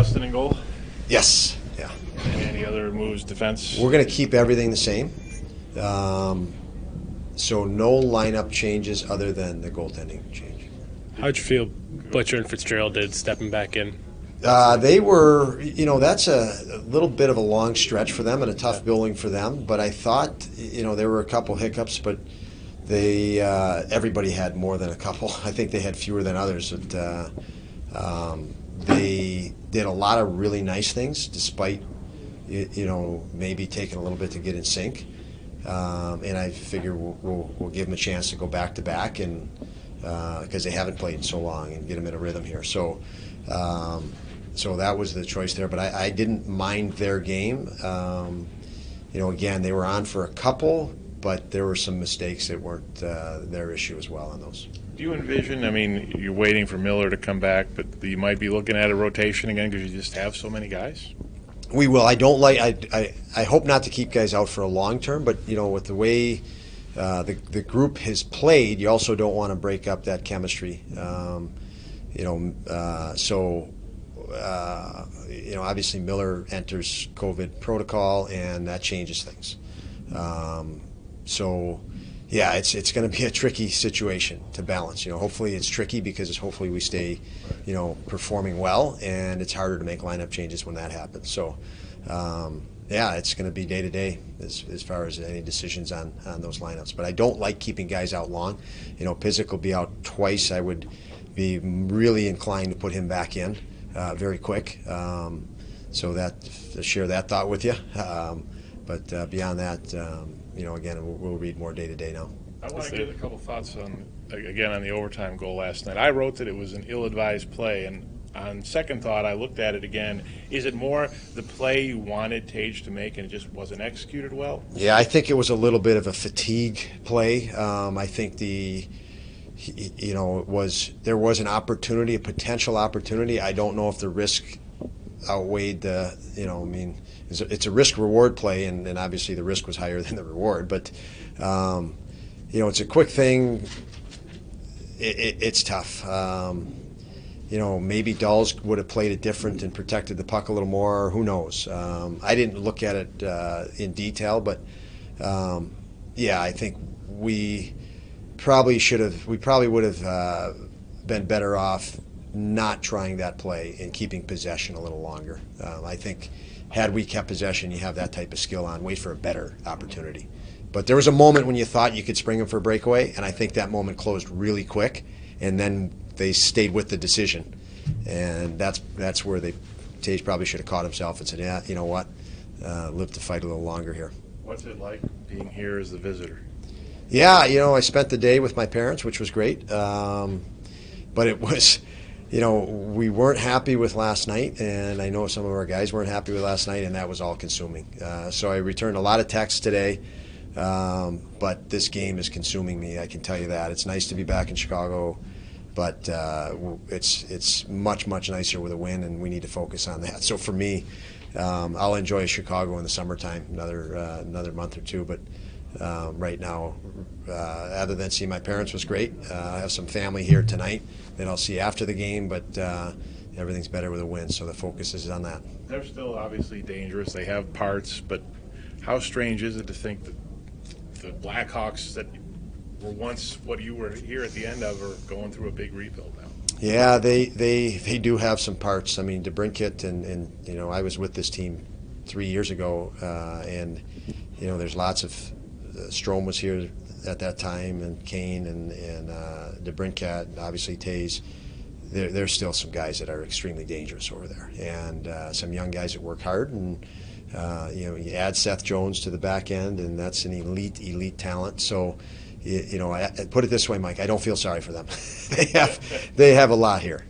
Dustin in goal? Yes. Yeah. Any other moves, defense? We're going to keep everything the same. So no lineup changes other than the goaltending change. How'd you feel Butcher and Fitzgerald did stepping back in? They were, that's a little bit of a long stretch for them and a tough building for them. But I thought, there were a couple hiccups, but everybody had more than a couple. I think they had fewer than others. But, they did a lot of really nice things, despite, maybe taking a little bit to get in sync. And I figure we'll give them a chance to go back to back, and because they haven't played in so long, and get them in a rhythm here. So that was the choice there. But I didn't mind their game. Again, they were on for a couple, but there were some mistakes that weren't their issue as well on those. Do you envision, you're waiting for Miller to come back, but you might be looking at a rotation again because you just have so many guys? We will. I hope not to keep guys out for a long term, but with the way the group has played, you also don't want to break up that chemistry. Obviously Miller enters COVID protocol, and that changes things. Yeah, it's going to be a tricky situation to balance. Hopefully it's tricky because hopefully we stay, performing well, and it's harder to make lineup changes when that happens. So, it's going to be day to day as far as any decisions on those lineups. But I don't like keeping guys out long. Pizzic will be out twice. I would be really inclined to put him back in very quick. So that to share that thought with you. But beyond that. Again, we'll read more day to day now. I want to get a couple thoughts on the overtime goal last night. I wrote that it was an ill-advised play, and on second thought, I looked at it again. Is it more the play you wanted Tage to make and it just wasn't executed well? Yeah, I think it was a little bit of a fatigue play. I think there was an opportunity, a potential opportunity. I don't know if the risk outweighed the, it's a risk-reward play, and obviously the risk was higher than the reward. But, it's a quick thing. It's tough. Maybe Dulles would have played it different and protected the puck a little more. Who knows? I didn't look at it in detail, but, I think we probably would have been better off not trying that play and keeping possession a little longer. I think had we kept possession, you have that type of skill on, wait for a better opportunity. But there was a moment when you thought you could spring them for a breakaway, and I think that moment closed really quick, and then they stayed with the decision. And that's where Tage probably should have caught himself and said, yeah, you know what, live to fight a little longer here. What's it like being here as the visitor? Yeah, I spent the day with my parents, which was great. But it was... we weren't happy with last night, and I know some of our guys weren't happy with last night, and that was all consuming. So I returned a lot of texts today, but this game is consuming me, I can tell you that. It's nice to be back in Chicago, but it's much, much nicer with a win, and we need to focus on that. So for me, I'll enjoy Chicago in the summertime, another month or two, but right now, other than seeing my parents was great. I have some family here tonight that I'll see after the game, but everything's better with a win, so the focus is on that. They're still obviously dangerous. They have parts, but how strange is it to think that the Blackhawks that were once what you were here at the end of are going through a big rebuild now? Yeah, they do have some parts. DeBrincat and I was with this team 3 years ago, and there's lots of Strome was here at that time, and Kane and DeBrincat, and obviously Taze. There's still some guys that are extremely dangerous over there, and some young guys that work hard. And you add Seth Jones to the back end, and that's an elite talent. So, I put it this way, Mike, I don't feel sorry for them. They have a lot here.